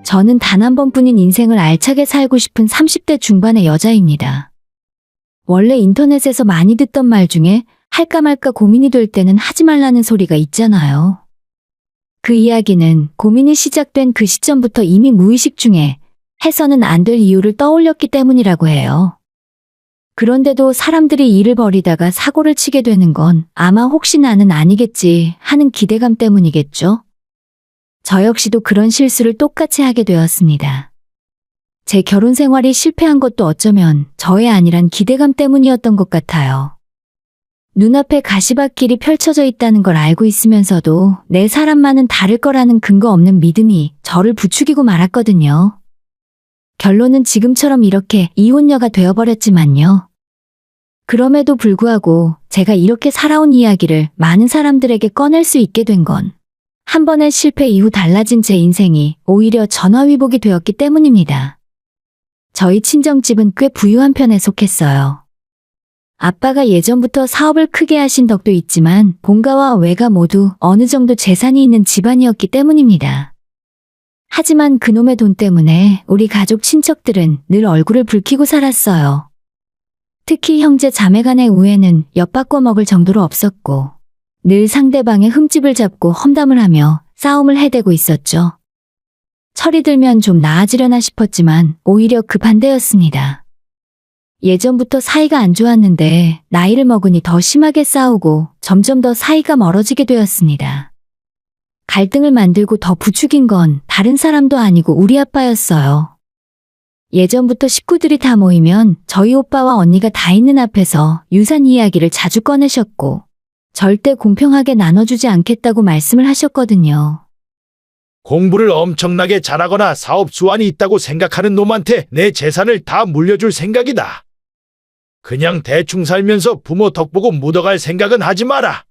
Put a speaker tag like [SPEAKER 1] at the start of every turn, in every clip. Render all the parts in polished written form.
[SPEAKER 1] 저는 단 한 번뿐인 인생을 알차게 살고 싶은 30대 중반의 여자입니다. 원래 인터넷에서 많이 듣던 말 중에 할까 말까 고민이 될 때는 하지 말라는 소리가 있잖아요. 그 이야기는 고민이 시작된 그 시점부터 이미 무의식 중에 해서는 안 될 이유를 떠올렸기 때문이라고 해요. 그런데도 사람들이 일을 벌이다가 사고를 치게 되는 건 아마 혹시 나는 아니겠지 하는 기대감 때문이겠죠? 저 역시도 그런 실수를 똑같이 하게 되었습니다. 제 결혼 생활이 실패한 것도 어쩌면 저의 아니란 기대감 때문이었던 것 같아요. 눈앞에 가시밭길이 펼쳐져 있다는 걸 알고 있으면서도 내 사람만은 다를 거라는 근거 없는 믿음이 저를 부추기고 말았거든요. 결론은 지금처럼 이렇게 이혼녀가 되어버렸지만요. 그럼에도 불구하고 제가 이렇게 살아온 이야기를 많은 사람들에게 꺼낼 수 있게 된 건 한 번의 실패 이후 달라진 제 인생이 오히려 전화위복이 되었기 때문입니다. 저희 친정집은 꽤 부유한 편에 속했어요. 아빠가 예전부터 사업을 크게 하신 덕도 있지만 본가와 외가 모두 어느 정도 재산이 있는 집안이었기 때문입니다. 하지만 그놈의 돈 때문에 우리 가족 친척들은 늘 얼굴을 붉히고 살았어요. 특히 형제 자매 간의 우애는 엿바꿔 먹을 정도로 없었고 늘 상대방의 흠집을 잡고 험담을 하며 싸움을 해대고 있었죠. 철이 들면 좀 나아지려나 싶었지만 오히려 그 반대였습니다. 예전부터 사이가 안 좋았는데 나이를 먹으니 더 심하게 싸우고 점점 더 사이가 멀어지게 되었습니다. 갈등을 만들고 더 부추긴 건 다른 사람도 아니고 우리 아빠였어요. 예전부터 식구들이 다 모이면 저희 오빠와 언니가 다 있는 앞에서 유산 이야기를 자주 꺼내셨고 절대 공평하게 나눠주지 않겠다고 말씀을 하셨거든요.
[SPEAKER 2] 공부를 엄청나게 잘하거나 사업 수완이 있다고 생각하는 놈한테 내 재산을 다 물려줄 생각이다. 그냥 대충 살면서 부모 덕보고 묻어갈 생각은 하지 마라.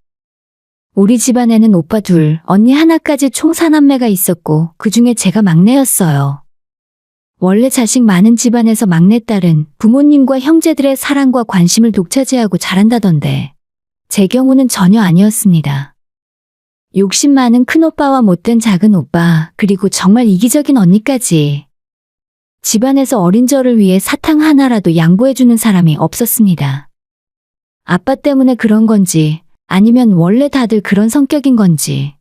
[SPEAKER 1] 우리 집안에는 오빠 둘, 언니 하나까지 총 4남매가 있었고 그중에 제가 막내였어요. 원래 자식 많은 집안에서 막내딸은 부모님과 형제들의 사랑과 관심을 독차지하고 자란다던데 제 경우는 전혀 아니었습니다. 욕심 많은 큰오빠와 못된 작은오빠, 그리고 정말 이기적인 언니까지. 집안에서 어린 저를 위해 사탕 하나라도 양보해주는 사람이 없었습니다. 아빠 때문에 그런 건지 아니면 원래 다들 그런 성격인 건지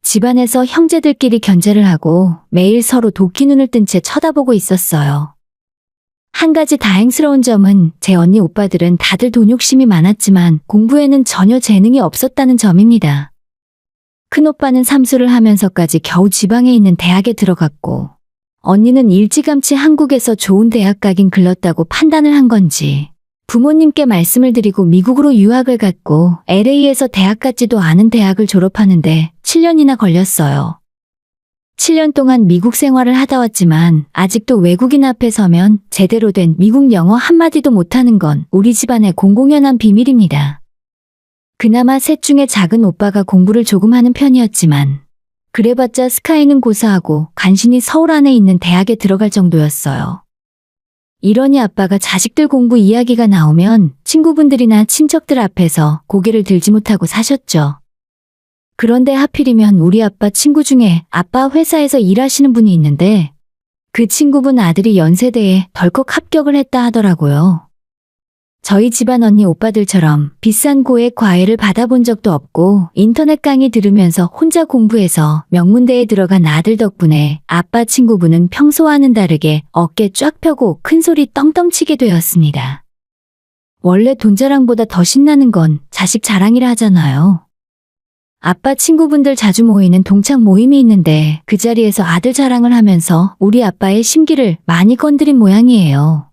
[SPEAKER 1] 집안에서 형제들끼리 견제를 하고 매일 서로 도끼 눈을 뜬 채 쳐다보고 있었어요. 한 가지 다행스러운 점은 제 언니 오빠들은 다들 돈 욕심이 많았지만 공부에는 전혀 재능이 없었다는 점입니다. 큰오빠는 삼수를 하면서까지 겨우 지방에 있는 대학에 들어갔고 언니는 일찌감치 한국에서 좋은 대학 가긴 글렀다고 판단을 한 건지 부모님께 말씀을 드리고 미국으로 유학을 갔고 LA에서 대학 같지도 않은 대학을 졸업하는데 7년이나 걸렸어요. 7년 동안 미국 생활을 하다 왔지만 아직도 외국인 앞에 서면 제대로 된 미국 영어 한마디도 못하는 건 우리 집안의 공공연한 비밀입니다. 그나마 셋 중에 작은 오빠가 공부를 조금 하는 편이었지만 그래봤자 스카이는 고사하고 간신히 서울 안에 있는 대학에 들어갈 정도였어요. 이러니 아빠가 자식들 공부 이야기가 나오면 친구분들이나 친척들 앞에서 고개를 들지 못하고 사셨죠. 그런데 하필이면 우리 아빠 친구 중에 아빠 회사에서 일하시는 분이 있는데 그 친구분 아들이 연세대에 덜컥 합격을 했다 하더라고요. 저희 집안 언니 오빠들처럼 비싼 고액 과외를 받아본 적도 없고 인터넷 강의 들으면서 혼자 공부해서 명문대에 들어간 아들 덕분에 아빠 친구분은 평소와는 다르게 어깨 쫙 펴고 큰소리 떵떵 치게 되었습니다. 원래 돈 자랑보다 더 신나는 건 자식 자랑이라 하잖아요. 아빠 친구분들 자주 모이는 동창 모임이 있는데 그 자리에서 아들 자랑을 하면서 우리 아빠의 심기를 많이 건드린 모양이에요.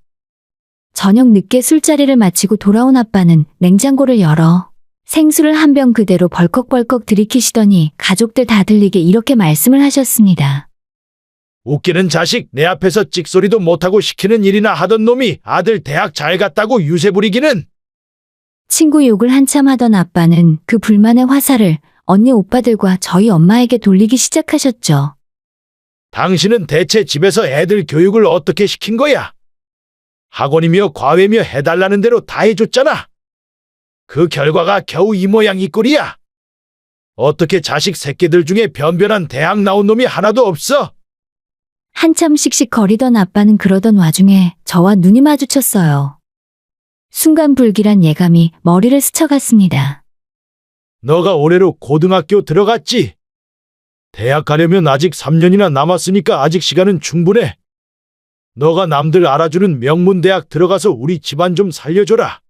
[SPEAKER 1] 저녁 늦게 술자리를 마치고 돌아온 아빠는 냉장고를 열어 생수를 한 병 그대로 벌컥벌컥 들이키시더니 가족들 다 들리게 이렇게 말씀을 하셨습니다.
[SPEAKER 2] 웃기는 자식, 내 앞에서 찍소리도 못하고 시키는 일이나 하던 놈이 아들 대학 잘 갔다고 유세 부리기는.
[SPEAKER 1] 친구 욕을 한참 하던 아빠는 그 불만의 화살을 언니 오빠들과 저희 엄마에게 돌리기 시작하셨죠.
[SPEAKER 2] 당신은 대체 집에서 애들 교육을 어떻게 시킨 거야? 학원이며 과외며 해달라는 대로 다 해줬잖아. 그 결과가 겨우 이 모양 이 꼴이야. 어떻게 자식 새끼들 중에 변변한 대학 나온 놈이 하나도 없어?
[SPEAKER 1] 한참 씩씩거리던 아빠는 그러던 와중에 저와 눈이 마주쳤어요. 순간 불길한 예감이 머리를 스쳐갔습니다.
[SPEAKER 2] 너가 올해로 고등학교 들어갔지? 대학 가려면 아직 3년이나 남았으니까 아직 시간은 충분해. 너가 남들 알아주는 명문대학 들어가서 우리 집안 좀 살려줘라.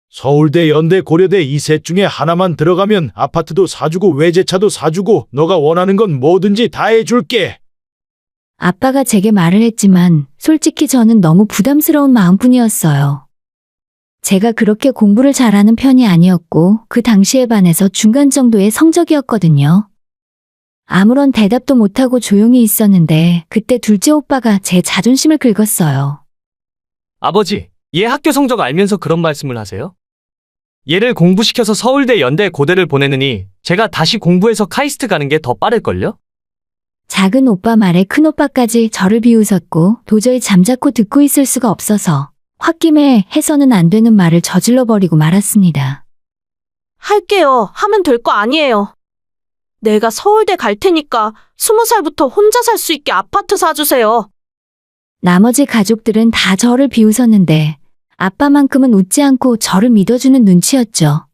[SPEAKER 2] 서울대, 연대, 고려대 이 셋 중에 하나만 들어가면 아파트도 사주고 외제차도 사주고 너가 원하는 건 뭐든지 다 해줄게.
[SPEAKER 1] 아빠가 제게 말을 했지만 솔직히 저는 너무 부담스러운 마음뿐이었어요. 제가 그렇게 공부를 잘하는 편이 아니었고 그 당시에 반해서 중간 정도의 성적이었거든요. 아무런 대답도 못하고 조용히 있었는데 그때 둘째 오빠가 제 자존심을 긁었어요.
[SPEAKER 3] 아버지, 얘 학교 성적 알면서 그런 말씀을 하세요? 얘를 공부시켜서 서울대, 연대, 고대를 보내느니 제가 다시 공부해서 카이스트 가는 게 더 빠를걸요?
[SPEAKER 1] 작은 오빠 말에 큰 오빠까지 저를 비웃었고 도저히 잠자코 듣고 있을 수가 없어서 홧김에 해서는 안 되는 말을 저질러 버리고 말았습니다.
[SPEAKER 4] 할게요. 하면 될 거 아니에요. 내가 서울대 갈 테니까 20살부터 혼자 살 수 있게 아파트 사주세요.
[SPEAKER 1] 나머지 가족들은 다 저를 비웃었는데 아빠만큼은 웃지 않고 저를 믿어주는 눈치였죠.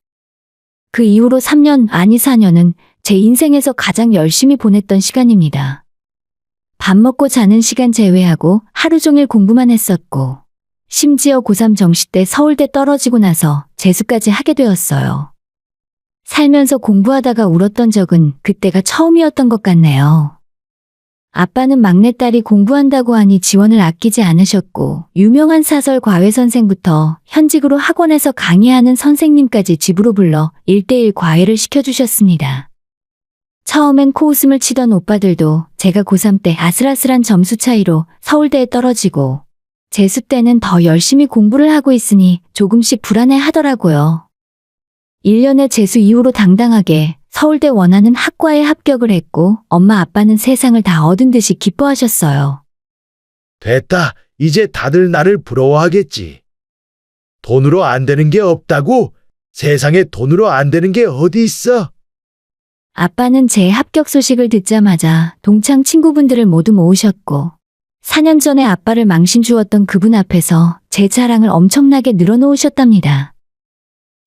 [SPEAKER 1] 그 이후로 3년, 아니 4년은 제 인생에서 가장 열심히 보냈던 시간입니다. 밥 먹고 자는 시간 제외하고 하루 종일 공부만 했었고 심지어 고3 정시 때 서울대 떨어지고 나서 재수까지 하게 되었어요. 살면서 공부하다가 울었던 적은 그때가 처음이었던 것 같네요. 아빠는 막내딸이 공부한다고 하니 지원을 아끼지 않으셨고 유명한 사설 과외 선생부터 현직으로 학원에서 강의하는 선생님까지 집으로 불러 1:1 과외를 시켜주셨습니다. 처음엔 코웃음을 치던 오빠들도 제가 고3 때 아슬아슬한 점수 차이로 서울대에 떨어지고 재수 때는 더 열심히 공부를 하고 있으니 조금씩 불안해 하더라고요. 1년의 재수 이후로 당당하게 서울대 원하는 학과에 합격을 했고 엄마 아빠는 세상을 다 얻은 듯이 기뻐하셨어요.
[SPEAKER 2] 됐다. 이제 다들 나를 부러워하겠지. 돈으로 안 되는 게 없다고? 세상에 돈으로 안 되는 게 어디 있어?
[SPEAKER 1] 아빠는 제 합격 소식을 듣자마자 동창 친구분들을 모두 모으셨고 4년 전에 아빠를 망신 주었던 그분 앞에서 제 자랑을 엄청나게 늘어놓으셨답니다.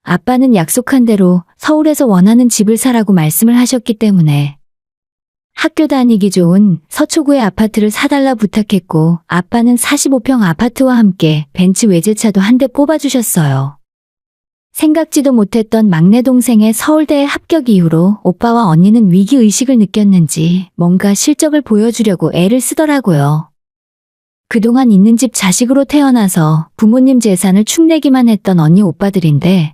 [SPEAKER 1] 아빠는 약속한 대로 서울에서 원하는 집을 사라고 말씀을 하셨기 때문에 학교 다니기 좋은 서초구의 아파트를 사달라 부탁했고 아빠는 45평 아파트와 함께 벤츠 외제차도 한 대 뽑아주셨어요. 생각지도 못했던 막내 동생의 서울대에 합격 이후로 오빠와 언니는 위기의식을 느꼈는지 뭔가 실적을 보여주려고 애를 쓰더라고요. 그동안 있는 집 자식으로 태어나서 부모님 재산을 축내기만 했던 언니 오빠들인데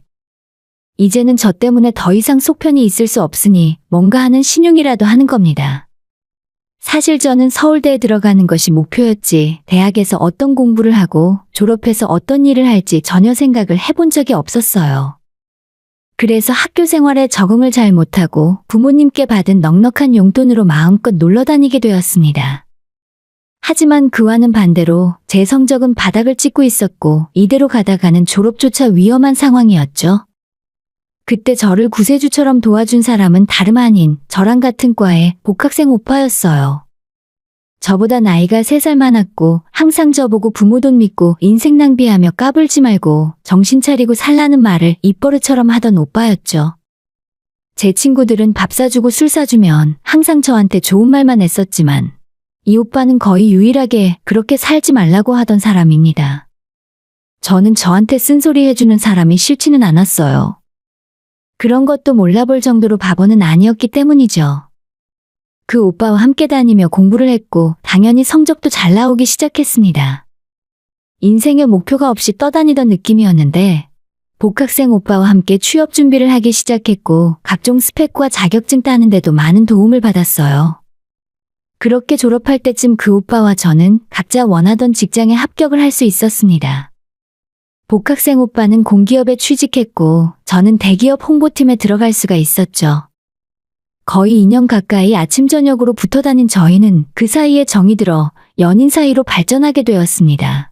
[SPEAKER 1] 이제는 저 때문에 더 이상 속편이 있을 수 없으니 뭔가 하는 신용이라도 하는 겁니다. 사실 저는 서울대에 들어가는 것이 목표였지 대학에서 어떤 공부를 하고 졸업해서 어떤 일을 할지 전혀 생각을 해본 적이 없었어요. 그래서 학교 생활에 적응을 잘 못하고 부모님께 받은 넉넉한 용돈으로 마음껏 놀러 다니게 되었습니다. 하지만 그와는 반대로 제 성적은 바닥을 찍고 있었고 이대로 가다가는 졸업조차 위험한 상황이었죠. 그때 저를 구세주처럼 도와준 사람은 다름 아닌 저랑 같은 과의 복학생 오빠였어요. 저보다 나이가 3살 많았고 항상 저보고 부모 돈 믿고 인생 낭비하며 까불지 말고 정신 차리고 살라는 말을 입버릇처럼 하던 오빠였죠. 제 친구들은 밥 사주고 술 사주면 항상 저한테 좋은 말만 했었지만 이 오빠는 거의 유일하게 그렇게 살지 말라고 하던 사람입니다. 저는 저한테 쓴소리 해주는 사람이 싫지는 않았어요. 그런 것도 몰라볼 정도로 바보는 아니었기 때문이죠. 그 오빠와 함께 다니며 공부를 했고 당연히 성적도 잘 나오기 시작했습니다. 인생의 목표가 없이 떠다니던 느낌이었는데 복학생 오빠와 함께 취업 준비를 하기 시작했고 각종 스펙과 자격증 따는 데도 많은 도움을 받았어요. 그렇게 졸업할 때쯤 그 오빠와 저는 각자 원하던 직장에 합격을 할 수 있었습니다. 복학생 오빠는 공기업에 취직했고 저는 대기업 홍보팀에 들어갈 수가 있었죠. 거의 2년 가까이 아침 저녁으로 붙어 다닌 저희는 그 사이에 정이 들어 연인 사이로 발전하게 되었습니다.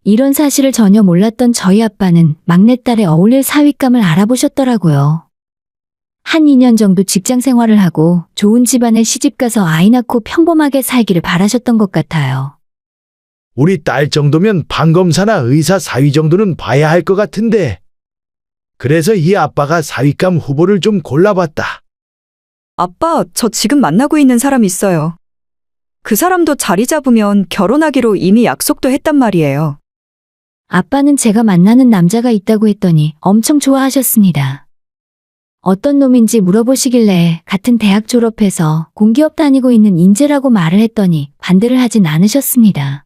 [SPEAKER 1] 이런 사실을 전혀 몰랐던 저희 아빠는 막내딸의 어울릴 사윗감을 알아보셨더라고요. 한 2년 정도 직장 생활을 하고 좋은 집안에 시집가서 아이 낳고 평범하게 살기를 바라셨던 것 같아요.
[SPEAKER 2] 우리 딸 정도면 판검사나 의사 사위 정도는 봐야 할 것 같은데. 그래서 이 아빠가 사위감 후보를 좀 골라봤다.
[SPEAKER 5] 아빠, 저 지금 만나고 있는 사람 있어요. 그 사람도 자리 잡으면 결혼하기로 이미 약속도 했단 말이에요.
[SPEAKER 1] 아빠는 제가 만나는 남자가 있다고 했더니 엄청 좋아하셨습니다. 어떤 놈인지 물어보시길래 같은 대학 졸업해서 공기업 다니고 있는 인재라고 말을 했더니 반대를 하진 않으셨습니다.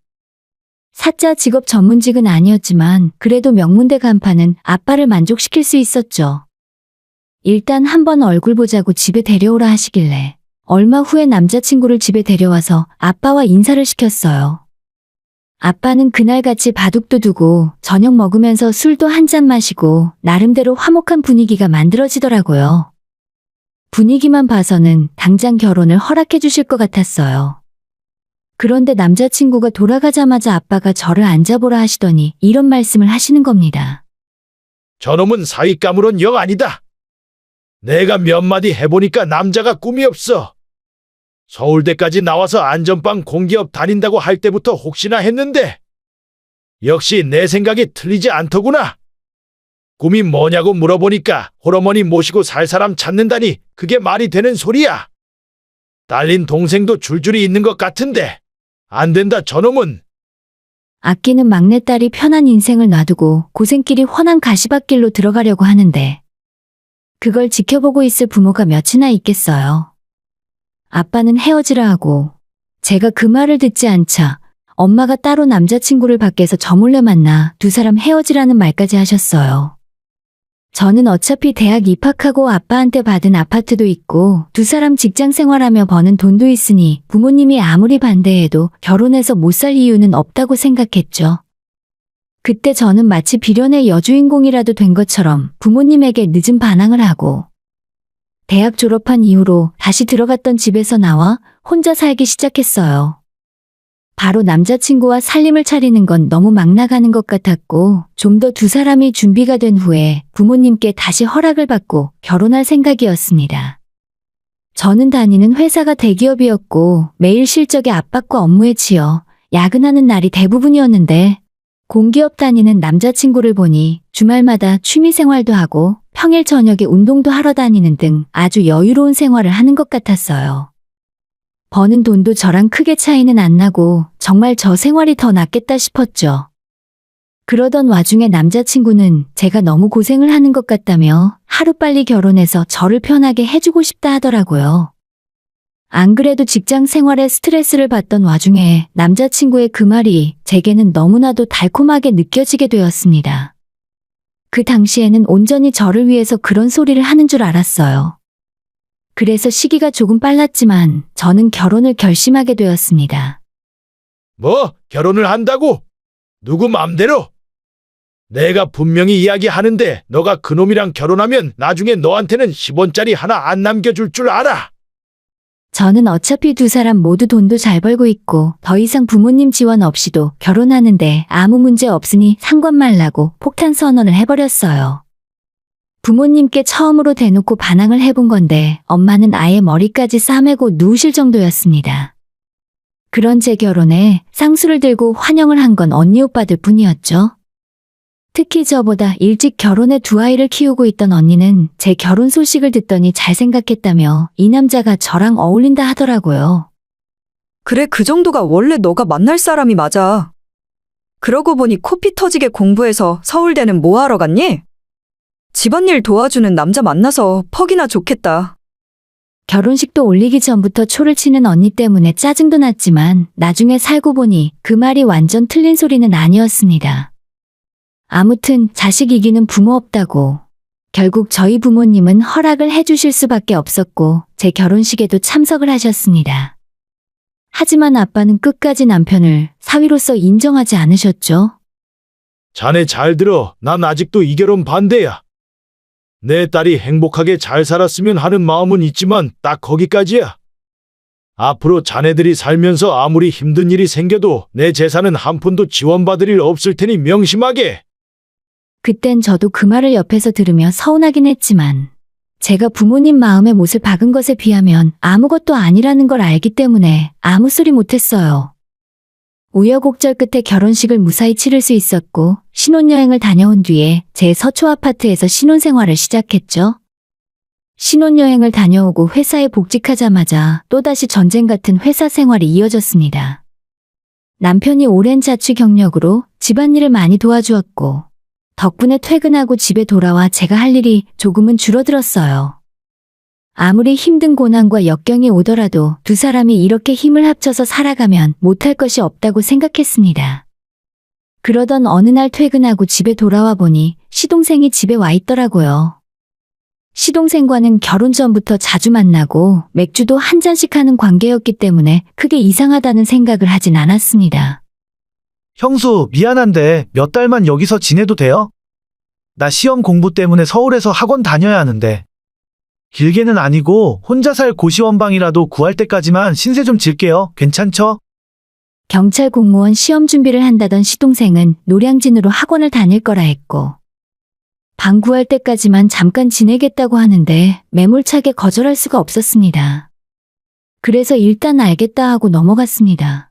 [SPEAKER 1] 사자 직업 전문직은 아니었지만 그래도 명문대 간판은 아빠를 만족시킬 수 있었죠. 일단 한번 얼굴 보자고 집에 데려오라 하시길래 얼마 후에 남자친구를 집에 데려와서 아빠와 인사를 시켰어요. 아빠는 그날같이 바둑도 두고 저녁 먹으면서 술도 한 잔 마시고 나름대로 화목한 분위기가 만들어지더라고요. 분위기만 봐서는 당장 결혼을 허락해 주실 것 같았어요. 그런데 남자친구가 돌아가자마자 아빠가 저를 앉아보라 하시더니 이런 말씀을 하시는 겁니다.
[SPEAKER 2] 저놈은 사위감으론 영 아니다. 내가 몇 마디 해보니까 남자가 꿈이 없어. 서울대까지 나와서 안전빵 공기업 다닌다고 할 때부터 혹시나 했는데 역시 내 생각이 틀리지 않더구나. 꿈이 뭐냐고 물어보니까 홀어머니 모시고 살 사람 찾는다니 그게 말이 되는 소리야. 딸린 동생도 줄줄이 있는 것 같은데 안 된다 저놈은.
[SPEAKER 1] 아끼는 막내딸이 편한 인생을 놔두고 고생길이 훤한 가시밭길로 들어가려고 하는데 그걸 지켜보고 있을 부모가 몇이나 있겠어요. 아빠는 헤어지라 하고 제가 그 말을 듣지 않자 엄마가 따로 남자친구를 밖에서 저 몰래 만나 두 사람 헤어지라는 말까지 하셨어요. 저는 어차피 대학 입학하고 아빠한테 받은 아파트도 있고 두 사람 직장 생활하며 버는 돈도 있으니 부모님이 아무리 반대해도 결혼해서 못 살 이유는 없다고 생각했죠. 그때 저는 마치 비련의 여주인공이라도 된 것처럼 부모님에게 늦은 반항을 하고 대학 졸업한 이후로 다시 들어갔던 집에서 나와 혼자 살기 시작했어요. 바로 남자친구와 살림을 차리는 건 너무 막 나가는 것 같았고 좀 더 두 사람이 준비가 된 후에 부모님께 다시 허락을 받고 결혼할 생각이었습니다. 저는 다니는 회사가 대기업이었고 매일 실적에 압박과 업무에 치여 야근하는 날이 대부분이었는데 공기업 다니는 남자친구를 보니 주말마다 취미생활도 하고 평일 저녁에 운동도 하러 다니는 등 아주 여유로운 생활을 하는 것 같았어요. 버는 돈도 저랑 크게 차이는 안 나고 정말 저 생활이 더 낫겠다 싶었죠. 그러던 와중에 남자친구는 제가 너무 고생을 하는 것 같다며 하루빨리 결혼해서 저를 편하게 해주고 싶다 하더라고요. 안 그래도 직장 생활에 스트레스를 받던 와중에 남자친구의 그 말이 제게는 너무나도 달콤하게 느껴지게 되었습니다. 그 당시에는 온전히 저를 위해서 그런 소리를 하는 줄 알았어요. 그래서 시기가 조금 빨랐지만 저는 결혼을 결심하게 되었습니다.
[SPEAKER 2] 뭐 결혼을 한다고? 누구 맘대로? 내가 분명히 이야기하는데 너가 그놈이랑 결혼하면 나중에 너한테는 10원짜리 하나 안 남겨줄 줄 알아.
[SPEAKER 1] 저는 어차피 두 사람 모두 돈도 잘 벌고 있고 더 이상 부모님 지원 없이도 결혼하는데 아무 문제 없으니 상관 말라고 폭탄 선언을 해버렸어요. 부모님께 처음으로 대놓고 반항을 해본 건데 엄마는 아예 머리까지 싸매고 누우실 정도였습니다. 그런 제 결혼에 쌍수를 들고 환영을 한 건 언니 오빠들 뿐이었죠. 특히 저보다 일찍 결혼해 두 아이를 키우고 있던 언니는 제 결혼 소식을 듣더니 잘 생각했다며 이 남자가 저랑 어울린다 하더라고요.
[SPEAKER 5] 그래, 그 정도가 원래 너가 만날 사람이 맞아. 그러고 보니 코피 터지게 공부해서 서울대는 뭐 하러 갔니? 집안일 도와주는 남자 만나서 퍽이나 좋겠다.
[SPEAKER 1] 결혼식도 올리기 전부터 초를 치는 언니 때문에 짜증도 났지만 나중에 살고 보니 그 말이 완전 틀린 소리는 아니었습니다. 아무튼 자식 이기는 부모 없다고. 결국 저희 부모님은 허락을 해주실 수밖에 없었고 제 결혼식에도 참석을 하셨습니다. 하지만 아빠는 끝까지 남편을 사위로서 인정하지 않으셨죠.
[SPEAKER 2] 자네 잘 들어. 난 아직도 이 결혼 반대야. 내 딸이 행복하게 잘 살았으면 하는 마음은 있지만 딱 거기까지야. 앞으로 자네들이 살면서 아무리 힘든 일이 생겨도 내 재산은 한 푼도 지원받을 일 없을 테니 명심하게.
[SPEAKER 1] 그땐 저도 그 말을 옆에서 들으며 서운하긴 했지만 제가 부모님 마음에 못을 박은 것에 비하면 아무것도 아니라는 걸 알기 때문에 아무 소리 못했어요. 우여곡절 끝에 결혼식을 무사히 치를 수 있었고 신혼여행을 다녀온 뒤에 제 서초 아파트에서 신혼생활을 시작했죠. 신혼여행을 다녀오고 회사에 복직하자마자 또다시 전쟁 같은 회사 생활이 이어졌습니다. 남편이 오랜 자취 경력으로 집안일을 많이 도와주었고 덕분에 퇴근하고 집에 돌아와 제가 할 일이 조금은 줄어들었어요. 아무리 힘든 고난과 역경이 오더라도 두 사람이 이렇게 힘을 합쳐서 살아가면 못할 것이 없다고 생각했습니다. 그러던 어느 날 퇴근하고 집에 돌아와 보니 시동생이 집에 와 있더라고요. 시동생과는 결혼 전부터 자주 만나고 맥주도 한 잔씩 하는 관계였기 때문에 크게 이상하다는 생각을 하진 않았습니다.
[SPEAKER 6] 형수, 미안한데 몇 달만 여기서 지내도 돼요? 나 시험 공부 때문에 서울에서 학원 다녀야 하는데. 길게는 아니고 혼자 살 고시원방이라도 구할 때까지만 신세 좀 질게요. 괜찮죠?
[SPEAKER 1] 경찰 공무원 시험 준비를 한다던 시동생은 노량진으로 학원을 다닐 거라 했고 방 구할 때까지만 잠깐 지내겠다고 하는데 매몰차게 거절할 수가 없었습니다. 그래서 일단 알겠다 하고 넘어갔습니다.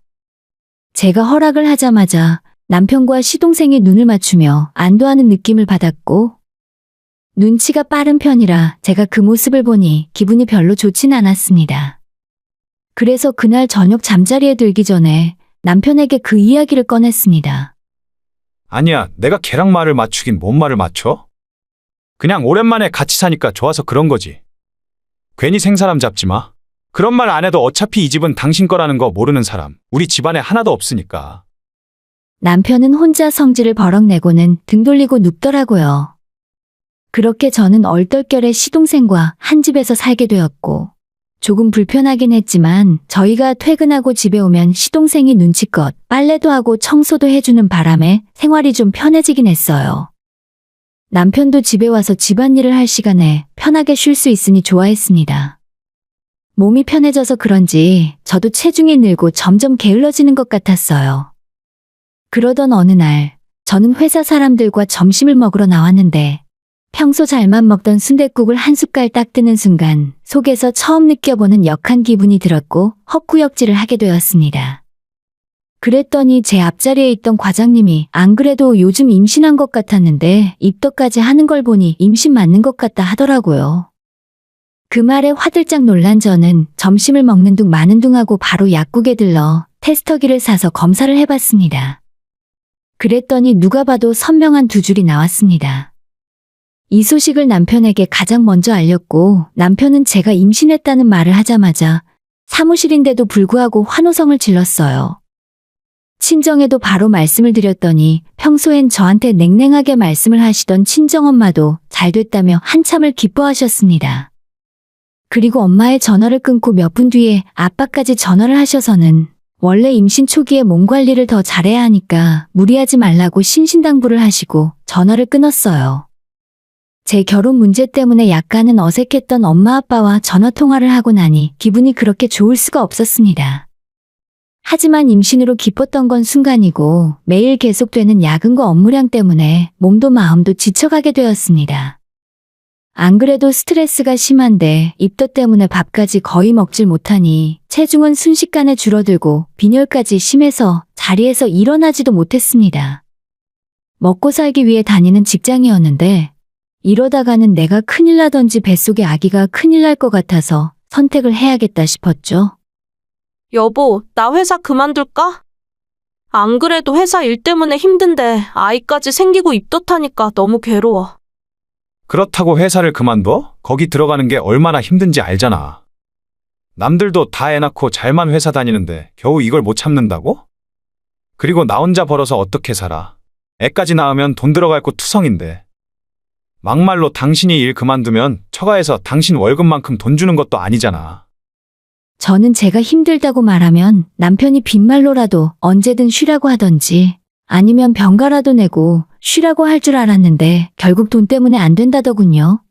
[SPEAKER 1] 제가 허락을 하자마자 남편과 시동생이 눈을 맞추며 안도하는 느낌을 받았고 눈치가 빠른 편이라 제가 그 모습을 보니 기분이 별로 좋진 않았습니다. 그래서 그날 저녁 잠자리에 들기 전에 남편에게 그 이야기를 꺼냈습니다.
[SPEAKER 7] 아니야, 내가 걔랑 말을 맞추긴 뭔 말을 맞춰? 그냥 오랜만에 같이 사니까 좋아서 그런 거지. 괜히 생사람 잡지 마. 그런 말 안 해도 어차피 이 집은 당신 거라는 거 모르는 사람, 우리 집안에 하나도 없으니까.
[SPEAKER 1] 남편은 혼자 성질을 버럭내고는 등 돌리고 눕더라고요. 그렇게 저는 얼떨결에 시동생과 한 집에서 살게 되었고 조금 불편하긴 했지만 저희가 퇴근하고 집에 오면 시동생이 눈치껏 빨래도 하고 청소도 해주는 바람에 생활이 좀 편해지긴 했어요. 남편도 집에 와서 집안일을 할 시간에 편하게 쉴 수 있으니 좋아했습니다. 몸이 편해져서 그런지 저도 체중이 늘고 점점 게을러지는 것 같았어요. 그러던 어느 날 저는 회사 사람들과 점심을 먹으러 나왔는데 평소 잘만 먹던 순댓국을 한 숟갈 딱 뜨는 순간 속에서 처음 느껴보는 역한 기분이 들었고 헛구역질을 하게 되었습니다. 그랬더니 제 앞자리에 있던 과장님이 안 그래도 요즘 임신한 것 같았는데 입덧까지 하는 걸 보니 임신 맞는 것 같다 하더라고요. 그 말에 화들짝 놀란 저는 점심을 먹는 둥 마는 둥 하고 바로 약국에 들러 테스터기를 사서 검사를 해봤습니다. 그랬더니 누가 봐도 선명한 두 줄이 나왔습니다. 이 소식을 남편에게 가장 먼저 알렸고 남편은 제가 임신했다는 말을 하자마자 사무실인데도 불구하고 환호성을 질렀어요. 친정에도 바로 말씀을 드렸더니 평소엔 저한테 냉랭하게 말씀을 하시던 친정엄마도 잘 됐다며 한참을 기뻐하셨습니다. 그리고 엄마의 전화를 끊고 몇 분 뒤에 아빠까지 전화를 하셔서는 원래 임신 초기에 몸 관리를 더 잘해야 하니까 무리하지 말라고 신신당부를 하시고 전화를 끊었어요. 제 결혼 문제 때문에 약간은 어색했던 엄마 아빠와 전화통화를 하고 나니 기분이 그렇게 좋을 수가 없었습니다. 하지만 임신으로 기뻤던 건 순간이고 매일 계속되는 야근과 업무량 때문에 몸도 마음도 지쳐가게 되었습니다. 안 그래도 스트레스가 심한데 입덧 때문에 밥까지 거의 먹질 못하니 체중은 순식간에 줄어들고 빈혈까지 심해서 자리에서 일어나지도 못했습니다. 먹고 살기 위해 다니는 직장이었는데 이러다가는 내가 큰일 나던지 뱃속의 아기가 큰일 날 것 같아서 선택을 해야겠다 싶었죠.
[SPEAKER 4] 여보, 나 회사 그만둘까? 안 그래도 회사 일 때문에 힘든데 아이까지 생기고 입덧하니까 너무 괴로워.
[SPEAKER 7] 그렇다고 회사를 그만둬? 거기 들어가는 게 얼마나 힘든지 알잖아. 남들도 다 애 낳고 잘만 회사 다니는데 겨우 이걸 못 참는다고? 그리고 나 혼자 벌어서 어떻게 살아? 애까지 낳으면 돈 들어갈 곳 투성인데. 막말로 당신이 일 그만두면 처가에서 당신 월급만큼 돈 주는 것도 아니잖아.
[SPEAKER 1] 저는 제가 힘들다고 말하면 남편이 빈말로라도 언제든 쉬라고 하던지 아니면 병가라도 내고 쉬라고 할 줄 알았는데 결국 돈 때문에 안 된다더군요.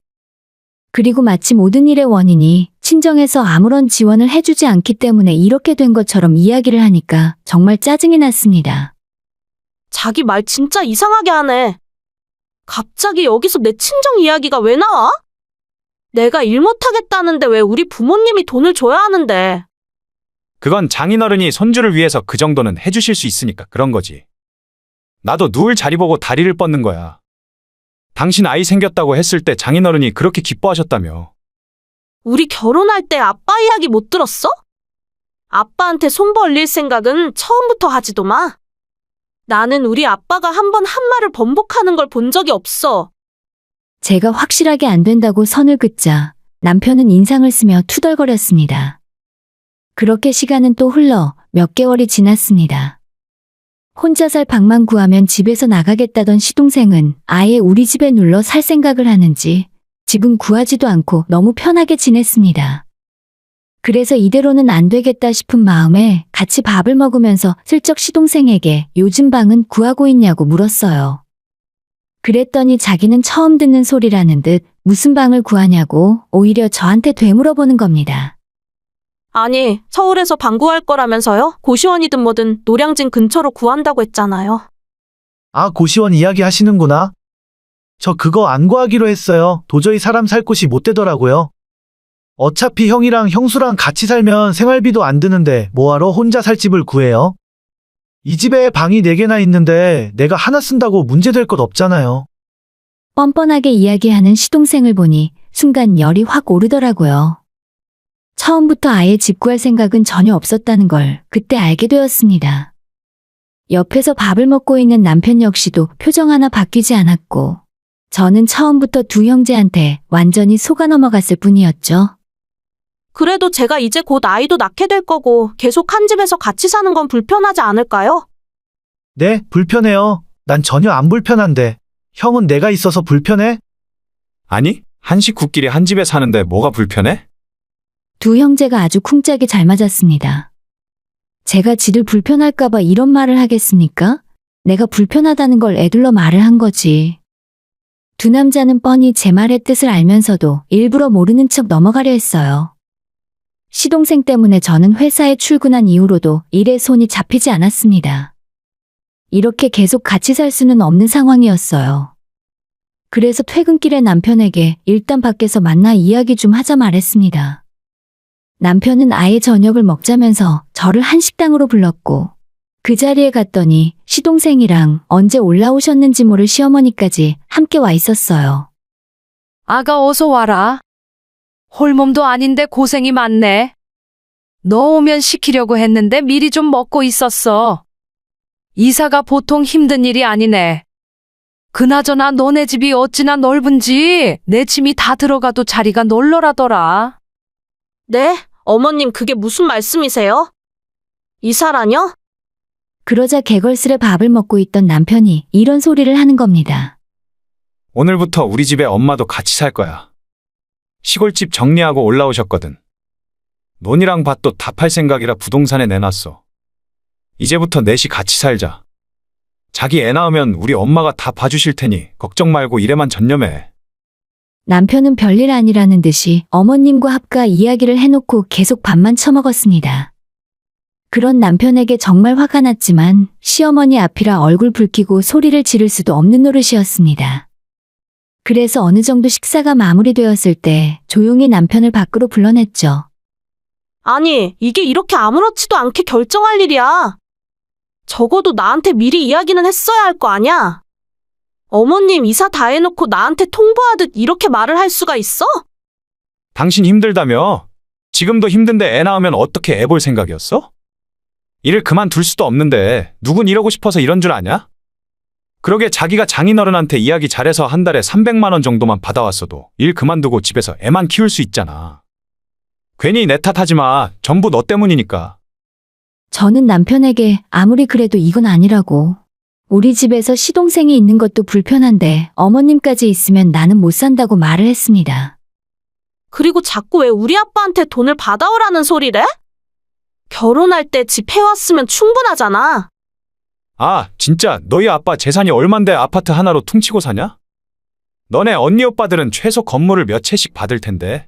[SPEAKER 1] 그리고 마치 모든 일의 원인이 친정에서 아무런 지원을 해주지 않기 때문에 이렇게 된 것처럼 이야기를 하니까 정말 짜증이 났습니다.
[SPEAKER 4] 자기 말 진짜 이상하게 하네. 갑자기 여기서 내 친정 이야기가 왜 나와? 내가 일 못하겠다는데 왜 우리 부모님이 돈을 줘야 하는데.
[SPEAKER 7] 그건 장인어른이 손주를 위해서 그 정도는 해주실 수 있으니까 그런 거지. 나도 누울 자리 보고 다리를 뻗는 거야. 당신 아이 생겼다고 했을 때 장인어른이 그렇게 기뻐하셨다며.
[SPEAKER 4] 우리 결혼할 때 아빠 이야기 못 들었어? 아빠한테 손 벌릴 생각은 처음부터 하지도 마. 나는 우리 아빠가 한 번 한 말을 번복하는 걸 본 적이 없어.
[SPEAKER 1] 제가 확실하게 안 된다고 선을 긋자 남편은 인상을 쓰며 투덜거렸습니다. 그렇게 시간은 또 흘러 몇 개월이 지났습니다. 혼자 살 방만 구하면 집에서 나가겠다던 시동생은 아예 우리 집에 눌러 살 생각을 하는지 집은 구하지도 않고 너무 편하게 지냈습니다. 그래서 이대로는 안 되겠다 싶은 마음에 같이 밥을 먹으면서 슬쩍 시동생에게 요즘 방은 구하고 있냐고 물었어요. 그랬더니 자기는 처음 듣는 소리라는 듯 무슨 방을 구하냐고 오히려 저한테 되물어보는 겁니다.
[SPEAKER 4] 아니, 서울에서 방 구할 거라면서요? 고시원이든 뭐든 노량진 근처로 구한다고 했잖아요.
[SPEAKER 6] 아, 고시원 이야기 하시는구나. 저 그거 안 구하기로 했어요. 도저히 사람 살 곳이 못 되더라고요. 어차피 형이랑 형수랑 같이 살면 생활비도 안 드는데 뭐하러 혼자 살 집을 구해요? 이 집에 방이 4개나 있는데 내가 하나 쓴다고 문제될 것 없잖아요.
[SPEAKER 1] 뻔뻔하게 이야기하는 시동생을 보니 순간 열이 확 오르더라고요. 처음부터 아예 집 구할 생각은 전혀 없었다는 걸 그때 알게 되었습니다. 옆에서 밥을 먹고 있는 남편 역시도 표정 하나 바뀌지 않았고 저는 처음부터 두 형제한테 완전히 속아 넘어갔을 뿐이었죠.
[SPEAKER 4] 그래도 제가 이제 곧 아이도 낳게 될 거고 계속 한 집에서 같이 사는 건 불편하지 않을까요?
[SPEAKER 6] 네, 불편해요. 난 전혀 안 불편한데. 형은 내가 있어서 불편해?
[SPEAKER 7] 아니, 한 식구끼리 한 집에 사는데 뭐가 불편해?
[SPEAKER 1] 두 형제가 아주 쿵짝이 잘 맞았습니다. 제가 지들 불편할까봐 이런 말을 하겠습니까? 내가 불편하다는 걸 애둘러 말을 한 거지. 두 남자는 뻔히 제 말의 뜻을 알면서도 일부러 모르는 척 넘어가려 했어요. 시동생 때문에 저는 회사에 출근한 이후로도 일에 손이 잡히지 않았습니다. 이렇게 계속 같이 살 수는 없는 상황이었어요. 그래서 퇴근길에 남편에게 일단 밖에서 만나 이야기 좀 하자 말했습니다. 남편은 아예 저녁을 먹자면서 저를 한식당으로 불렀고 그 자리에 갔더니 시동생이랑 언제 올라오셨는지 모를 시어머니까지 함께 와 있었어요.
[SPEAKER 8] 아가 어서 와라. 홀몸도 아닌데 고생이 많네. 너 오면 시키려고 했는데 미리 좀 먹고 있었어. 이사가 보통 힘든 일이 아니네. 그나저나 너네 집이 어찌나 넓은지 내 짐이 다 들어가도 자리가 널널하더라.
[SPEAKER 4] 네? 어머님 그게 무슨 말씀이세요? 이사라뇨?
[SPEAKER 1] 그러자 개걸스레 밥을 먹고 있던 남편이 이런 소리를 하는 겁니다.
[SPEAKER 7] 오늘부터 우리 집에 엄마도 같이 살 거야. 시골집 정리하고 올라오셨거든. 논이랑 밭도 다 팔 생각이라 부동산에 내놨어. 이제부터 넷이 같이 살자. 자기 애 낳으면 우리 엄마가 다 봐주실 테니 걱정 말고 일에만 전념해.
[SPEAKER 1] 남편은 별일 아니라는 듯이 어머님과 합가 이야기를 해놓고 계속 밥만 처먹었습니다. 그런 남편에게 정말 화가 났지만 시어머니 앞이라 얼굴 붉히고 소리를 지를 수도 없는 노릇이었습니다. 그래서 어느 정도 식사가 마무리되었을 때 조용히 남편을 밖으로 불러냈죠.
[SPEAKER 4] 아니, 이게 이렇게 아무렇지도 않게 결정할 일이야. 적어도 나한테 미리 이야기는 했어야 할 거 아냐? 어머님 이사 다 해놓고 나한테 통보하듯 이렇게 말을 할 수가 있어?
[SPEAKER 7] 당신 힘들다며? 지금도 힘든데 애 낳으면 어떻게 애 볼 생각이었어? 일을 그만둘 수도 없는데 누군 이러고 싶어서 이런 줄 아냐? 그러게 자기가 장인어른한테 이야기 잘해서 한 달에 300만 원 정도만 받아왔어도 일 그만두고 집에서 애만 키울 수 있잖아. 괜히 내 탓하지 마. 전부 너 때문이니까.
[SPEAKER 1] 저는 남편에게 아무리 그래도 이건 아니라고. 우리 집에서 시동생이 있는 것도 불편한데 어머님까지 있으면 나는 못 산다고 말을 했습니다.
[SPEAKER 4] 그리고 자꾸 왜 우리 아빠한테 돈을 받아오라는 소리래? 결혼할 때 집 해왔으면 충분하잖아.
[SPEAKER 7] 아, 진짜 너희 아빠 재산이 얼만데 아파트 하나로 퉁치고 사냐? 너네 언니 오빠들은 최소 건물을 몇 채씩 받을 텐데.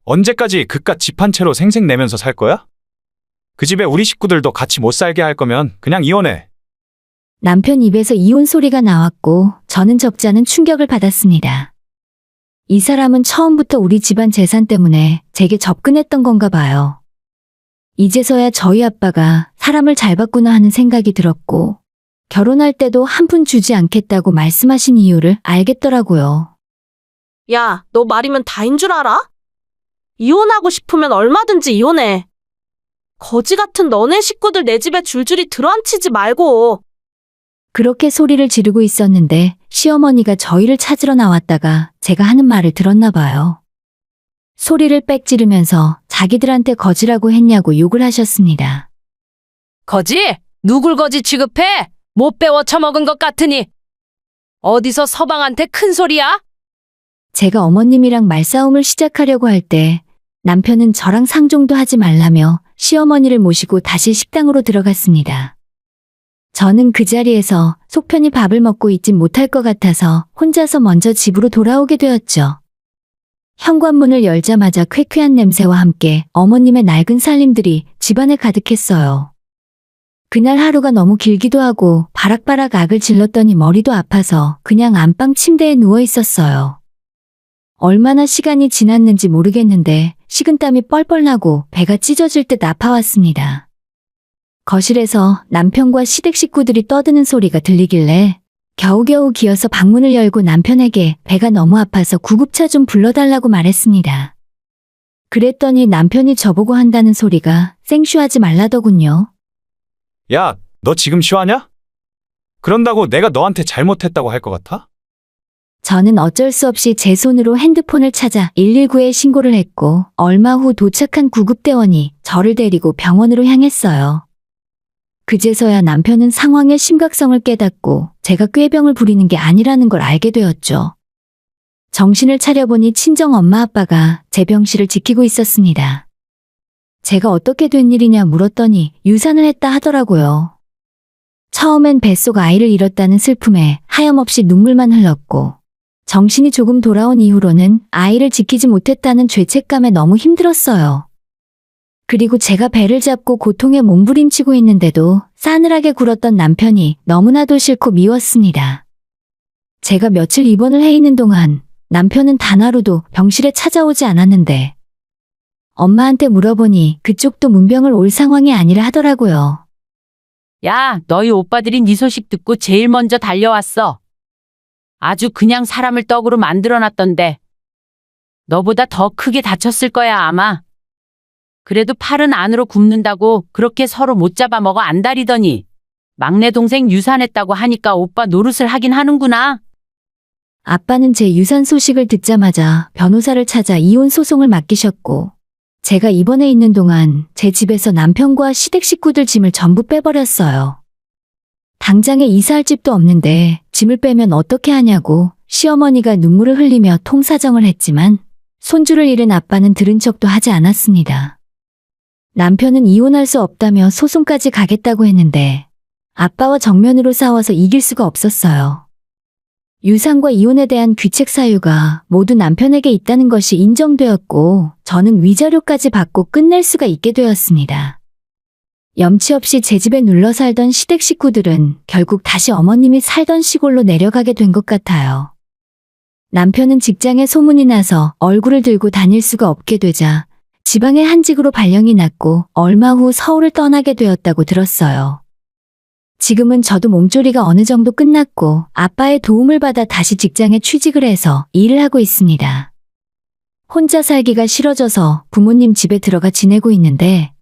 [SPEAKER 7] 언제까지 그깟 집 한 채로 생색 내면서 살 거야? 그 집에 우리 식구들도 같이 못 살게 할 거면 그냥 이혼해.
[SPEAKER 1] 남편 입에서 이혼 소리가 나왔고 저는 적잖은 충격을 받았습니다. 이 사람은 처음부터 우리 집안 재산 때문에 제게 접근했던 건가 봐요. 이제서야 저희 아빠가 사람을 잘 봤구나 하는 생각이 들었고, 결혼할 때도 한 푼 주지 않겠다고 말씀하신 이유를 알겠더라고요.
[SPEAKER 4] 야, 너 말이면 다인 줄 알아? 이혼하고 싶으면 얼마든지 이혼해. 거지 같은 너네 식구들 내 집에 줄줄이 들어앉히지 말고.
[SPEAKER 1] 그렇게 소리를 지르고 있었는데 시어머니가 저희를 찾으러 나왔다가 제가 하는 말을 들었나 봐요. 소리를 빽 지르면서 자기들한테 거지라고 했냐고 욕을 하셨습니다.
[SPEAKER 8] 거지? 누굴 거지 취급해? 못 배워 처먹은 것 같으니. 어디서 서방한테 큰 소리야?
[SPEAKER 1] 제가 어머님이랑 말싸움을 시작하려고 할 때 남편은 저랑 상종도 하지 말라며 시어머니를 모시고 다시 식당으로 들어갔습니다. 저는 그 자리에서 속편히 밥을 먹고 있진 못할 것 같아서 혼자서 먼저 집으로 돌아오게 되었죠. 현관문을 열자마자 쾌쾌한 냄새와 함께 어머님의 낡은 살림들이 집안에 가득했어요. 그날 하루가 너무 길기도 하고 바락바락 악을 질렀더니 머리도 아파서 그냥 안방 침대에 누워 있었어요. 얼마나 시간이 지났는지 모르겠는데 식은땀이 뻘뻘 나고 배가 찢어질 듯 아파왔습니다. 거실에서 남편과 시댁 식구들이 떠드는 소리가 들리길래 겨우겨우 기어서 방문을 열고 남편에게 배가 너무 아파서 구급차 좀 불러달라고 말했습니다. 그랬더니 남편이 저보고 한다는 소리가 생쇼하지 말라더군요.
[SPEAKER 7] 야, 너 지금 쉬하냐? 그런다고 내가 너한테 잘못했다고 할 것 같아?
[SPEAKER 1] 저는 어쩔 수 없이 제 손으로 핸드폰을 찾아 119에 신고를 했고 얼마 후 도착한 구급대원이 저를 데리고 병원으로 향했어요. 그제서야 남편은 상황의 심각성을 깨닫고 제가 꾀병을 부리는 게 아니라는 걸 알게 되었죠. 정신을 차려보니 친정 엄마 아빠가 제 병실을 지키고 있었습니다. 제가 어떻게 된 일이냐 물었더니 유산을 했다 하더라고요. 처음엔 뱃속 아이를 잃었다는 슬픔에 하염없이 눈물만 흘렀고 정신이 조금 돌아온 이후로는 아이를 지키지 못했다는 죄책감에 너무 힘들었어요. 그리고 제가 배를 잡고 고통에 몸부림치고 있는데도 싸늘하게 굴었던 남편이 너무나도 싫고 미웠습니다. 제가 며칠 입원을 해 있는 동안 남편은 단 하루도 병실에 찾아오지 않았는데 엄마한테 물어보니 그쪽도 문병을 올 상황이 아니라 하더라고요.
[SPEAKER 9] 야, 너희 오빠들이 네 소식 듣고 제일 먼저 달려왔어. 아주 그냥 사람을 떡으로 만들어놨던데. 너보다 더 크게 다쳤을 거야, 아마. 그래도 팔은 안으로 굽는다고 그렇게 서로 못 잡아먹어 안달이더니 막내 동생 유산했다고 하니까 오빠 노릇을 하긴 하는구나.
[SPEAKER 1] 아빠는 제 유산 소식을 듣자마자 변호사를 찾아 이혼 소송을 맡기셨고 제가 입원해 있는 동안 제 집에서 남편과 시댁 식구들 짐을 전부 빼버렸어요. 당장에 이사할 집도 없는데 짐을 빼면 어떻게 하냐고 시어머니가 눈물을 흘리며 통사정을 했지만 손주를 잃은 아빠는 들은 척도 하지 않았습니다. 남편은 이혼할 수 없다며 소송까지 가겠다고 했는데 아빠와 정면으로 싸워서 이길 수가 없었어요. 유산과 이혼에 대한 귀책 사유가 모두 남편에게 있다는 것이 인정되었고 저는 위자료까지 받고 끝낼 수가 있게 되었습니다. 염치 없이 제 집에 눌러 살던 시댁 식구들은 결국 다시 어머님이 살던 시골로 내려가게 된 것 같아요. 남편은 직장에 소문이 나서 얼굴을 들고 다닐 수가 없게 되자 지방의 한직으로 발령이 났고 얼마 후 서울을 떠나게 되었다고 들었어요. 지금은 저도 몸조리가 어느 정도 끝났고 아빠의 도움을 받아 다시 직장에 취직을 해서 일을 하고 있습니다. 혼자 살기가 싫어져서 부모님 집에 들어가 지내고 있는데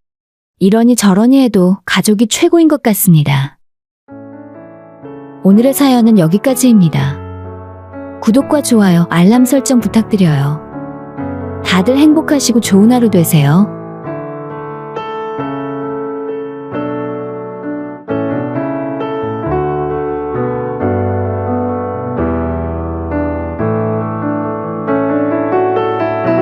[SPEAKER 1] 이러니 저러니 해도 가족이 최고인 것 같습니다. 오늘의 사연은 여기까지입니다. 구독과 좋아요, 알람 설정 부탁드려요. 다들 행복하시고 좋은 하루 되세요.